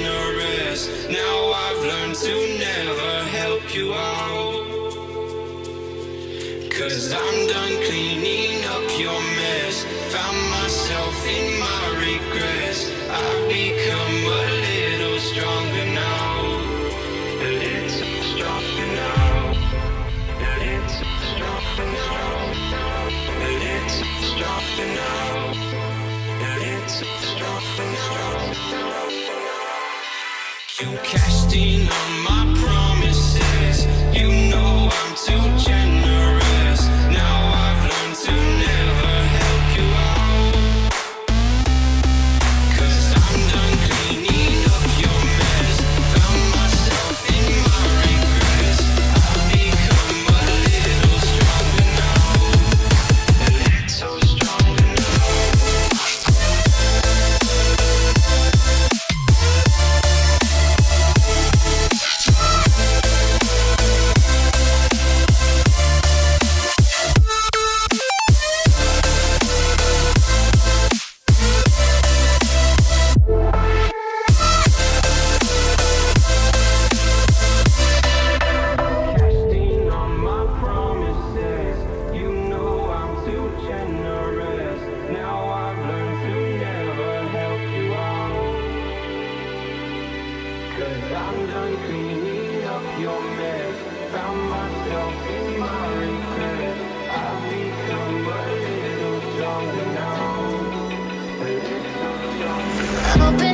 generous. Now I've learned to never help you out, 'cause I'm done cleaning up your mess. Found myself in my regrets. I've become a little stronger now. A little stronger now. A little stronger now. A little stronger now. A little stronger now. You cashed in on my promises. You know I'm too generous. Now I've learned to never help you out, 'cause I'm done cleaning up your mess. Found myself in my regrets. I've become a little stronger now. A little stronger now. Casting on my promises. You know I'm too generous. Now I've learned to never help you out, 'cause I'm done cleaning up your mess. Found myself in my regret. I've become a little stronger now. A little stronger now. Open